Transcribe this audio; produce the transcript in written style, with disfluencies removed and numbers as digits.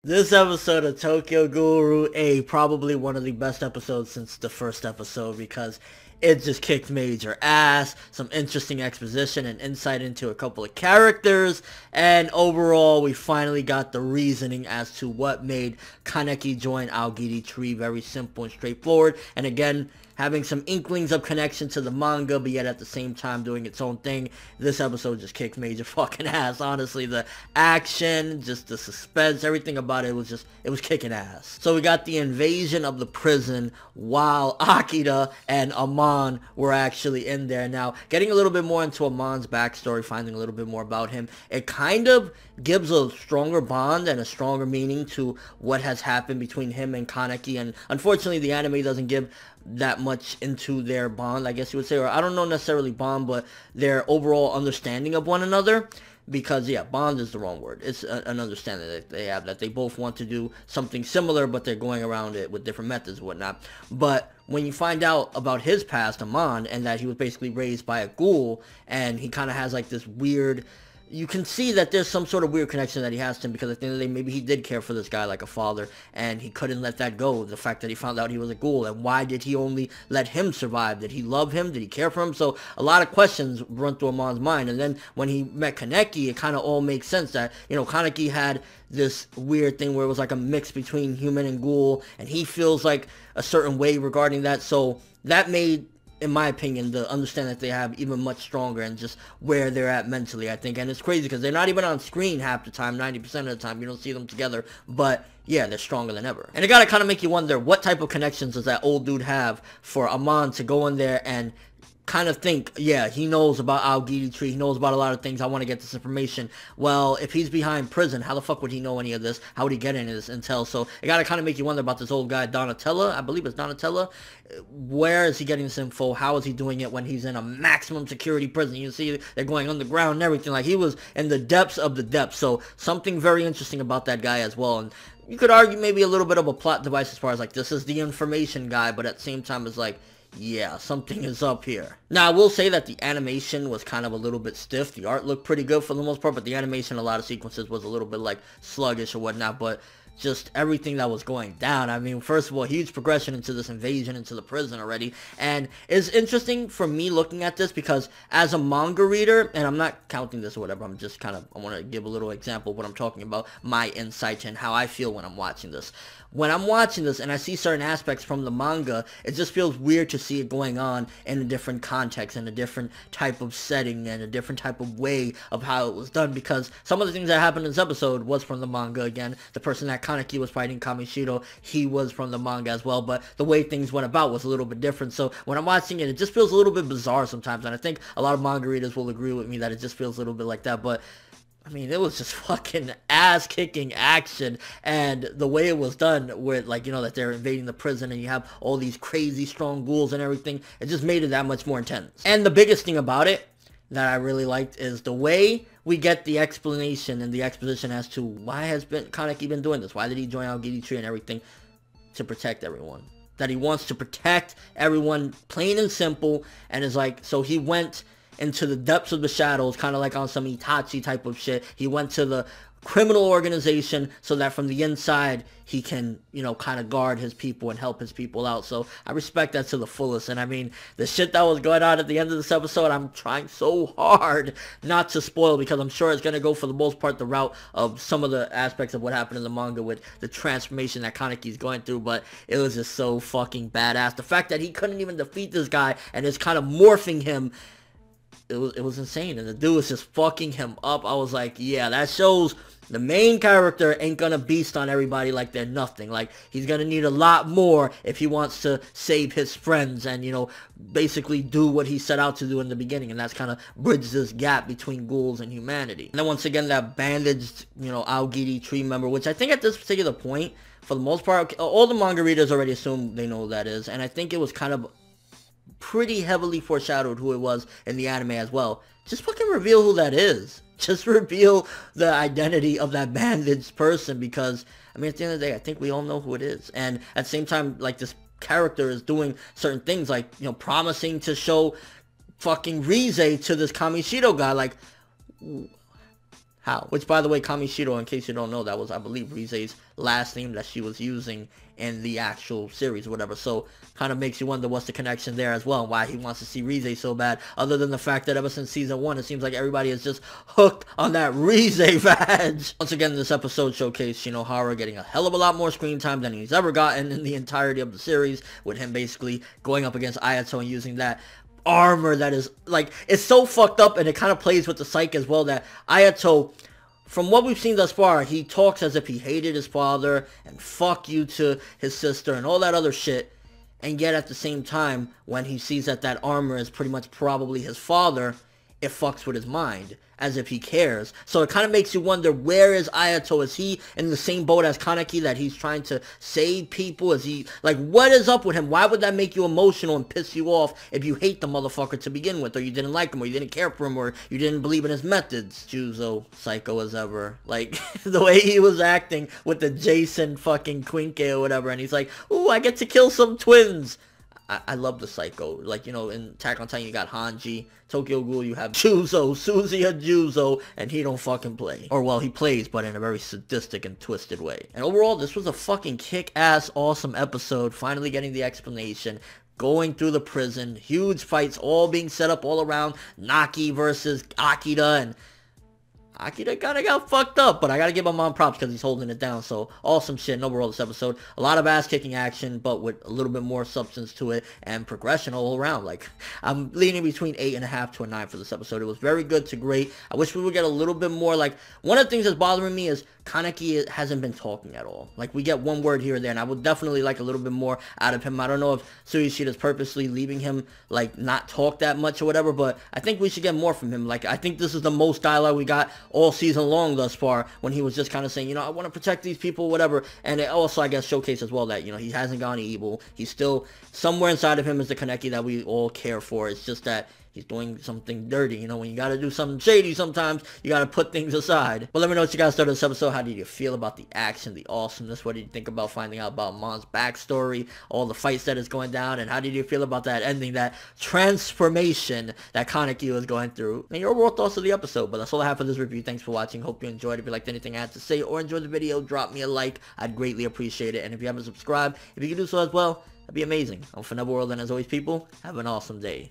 This episode of Tokyo Ghoul probably one of the best episodes since the first episode because it just kicked major ass, some interesting exposition and insight into a couple of characters, and overall we finally got the reasoning as to what made Kaneki join Aogiri Tree. Very simple and straightforward, and again, having some inklings of connection to the manga, but yet at the same time doing its own thing. This episode just kicked major fucking ass. Honestly, the action, just the suspense, everything about it was kicking ass. So we got the invasion of the prison while Akira and Amon were actually in there. Now, getting a little bit more into Amon's backstory, finding a little bit more about him, it kind of gives a stronger bond and a stronger meaning to what has happened between him and Kaneki, and unfortunately the anime doesn't give that much into their bond, I guess you would say, or I don't know necessarily bond, but their overall understanding of one another, because yeah, bond is the wrong word. It's an understanding that they have, that they both want to do something similar, but they're going around it with different methods and whatnot. But when you find out about his past, Amon, and that he was basically raised by a ghoul, and he kind of has like this weird, you can see that there's some sort of weird connection that he has to him, because at the end of the day, maybe he did care for this guy like a father, and he couldn't let that go. The fact that he found out he was a ghoul, and why did he only let him survive? Did he love him? Did he care for him? So a lot of questions run through Amon's mind, and then when he met Kaneki, it kind of all makes sense that, you know, Kaneki had this weird thing where it was like a mix between human and ghoul, and he feels like a certain way regarding that, so that made, in my opinion, the understanding that they have even much stronger, and just where they're at mentally, I think. And it's crazy because they're not even on screen half the time. 90% of the time you don't see them together, but yeah, they're stronger than ever. And it gotta kind of make you wonder, what type of connections does that old dude have for Amon to go in there and kind of think, yeah, he knows about Aogiri Tree, he knows about a lot of things, I want to get this information. Well, if he's behind prison, how the fuck would he know any of this? How would he get any of this intel? So it gotta kind of make you wonder about this old guy, Donatella, I believe it's Donatella. Where is he getting this info? How is he doing it when he's in a maximum security prison? You see, they're going underground and everything. Like, he was in the depths of the depths. So something very interesting about that guy as well. And you could argue maybe a little bit of a plot device as far as like, this is the information guy, but at the same time it's like, yeah, something is up here. Now, I will say that the animation was kind of a little bit stiff. The art looked pretty good for the most part, but the animation, a lot of sequences was a little bit like sluggish or whatnot, but just everything that was going down. I mean, first of all, huge progression into this invasion into the prison already, and it's interesting for me looking at this because as a manga reader, and I'm not counting this or whatever, I'm just kind of, I want to give a little example of what I'm talking about, my insights and how I feel when I'm watching this. When I'm watching this and I see certain aspects from the manga, it just feels weird to see it going on in a different context, in a different type of setting, and a different type of way of how it was done, because some of the things that happened in this episode was from the manga. Again, the person that Kaneki was fighting, Kamishiro, he was from the manga as well, but the way things went about was a little bit different. So when I'm watching it, it just feels a little bit bizarre sometimes, and I think a lot of manga readers will agree with me that it just feels a little bit like that. But I mean, it was just fucking ass-kicking action, and the way it was done with, like, you know, that they're invading the prison and you have all these crazy strong ghouls and everything, it just made it that much more intense. And the biggest thing about it that I really liked is the way we get the explanation and the exposition as to why has Kaneki been doing this. Why did he join Aogiri Tree and everything? To protect everyone. That he wants to protect everyone, plain and simple, and is like, so he went into the depths of the shadows, kind of like on some Itachi type of shit. He went to the criminal organization so that from the inside he can, you know, kind of guard his people and help his people out. So I respect that to the fullest. And I mean, the shit that was going on at the end of this episode, I'm trying so hard not to spoil, because I'm sure it's going to go for the most part the route of some of the aspects of what happened in the manga with the transformation that Kaneki's going through, but it was just so fucking badass. The fact that he couldn't even defeat this guy and is kind of morphing him, it was insane, and the dude was just fucking him up. I was like, yeah, that shows the main character ain't gonna beast on everybody like they're nothing. Like, he's gonna need a lot more if he wants to save his friends and, you know, basically do what he set out to do in the beginning, and that's kind of bridge this gap between ghouls and humanity. And then once again, that bandaged, you know, Aogiri Tree member, which I think at this particular point, for the most part, all the manga readers already assume they know who that is, and I think it was kind of pretty heavily foreshadowed who it was in the anime as well. Just fucking reveal who that is. Just reveal the identity of that bandaged person, because, I mean, at the end of the day, I think we all know who it is. And at the same time, like, this character is doing certain things, like, you know, promising to show fucking Rize to this Kamishiro guy. Like, How? Which, by the way, Kamishiro, in case you don't know, that was, I believe, Rize's last name that she was using in the actual series or whatever. So, kind of makes you wonder what's the connection there as well, and why he wants to see Rize so bad, other than the fact that ever since season 1, it seems like everybody is just hooked on that Rize badge. Once again, this episode showcased Shinohara getting a hell of a lot more screen time than he's ever gotten in the entirety of the series, with him basically going up against Ayato and using that armor that is, like, it's so fucked up, and it kind of plays with the psyche as well, that Ayato, from what we've seen thus far, he talks as if he hated his father, and fuck you to his sister, and all that other shit, and yet at the same time, when he sees that that armor is pretty much probably his father, it fucks with his mind, as if he cares. So it kind of makes you wonder, where is Ayato? Is he in the same boat as Kaneki, that he's trying to save people? Is he, like, what is up with him? Why would that make you emotional and piss you off if you hate the motherfucker to begin with, or you didn't like him, or you didn't care for him, or you didn't believe in his methods? Juzo, psycho as ever. Like, the way he was acting with the Jason fucking Quinke or whatever, and he's like, ooh, I get to kill some twins. I love the psycho. Like, you know, in Attack on Titan, you got Hanji. Tokyo Ghoul, you have Juzo, Suzuya Juzo, and he don't fucking play. Or, well, he plays, but in a very sadistic and twisted way. And overall, this was a fucking kick-ass, awesome episode. Finally getting the explanation. Going through the prison. Huge fights all being set up all around. Naki versus Akira, and Akira kind of got fucked up, but I gotta give my mom props because he's holding it down. So, awesome shit. And overall, this episode, a lot of ass-kicking action, but with a little bit more substance to it, and progression all around. Like, I'm leaning between 8.5 to a 9 for this episode. It was very good to great. I wish we would get a little bit more, like, one of the things that's bothering me is Kaneki hasn't been talking at all. Like, we get one word here or there, and I would definitely like a little bit more out of him. I don't know if Suishita's purposely leaving him, like, not talk that much or whatever, but I think we should get more from him. Like, I think this is the most dialogue we got all season long thus far, when he was just kind of saying, you know, I want to protect these people, whatever. And it also, I guess, showcased as well that, you know, he hasn't gone evil. He's still, somewhere inside of him is the Kaneki that we all care for. It's just that he's doing something dirty. You know, when you gotta do something shady sometimes, you gotta put things aside. But let me know what you guys thought of this episode. How did you feel about the action, the awesomeness? What did you think about finding out about Mon's backstory, all the fights that is going down, and how did you feel about that ending, that transformation that Kaneki was going through? And your overall thoughts of the episode. But that's all I have for this review. Thanks for watching. Hope you enjoyed. If you liked anything I had to say or enjoyed the video, drop me a like. I'd greatly appreciate it. And if you haven't subscribed, if you could do so as well, that'd be amazing. I'm ForneverWorld, and as always, people, have an awesome day.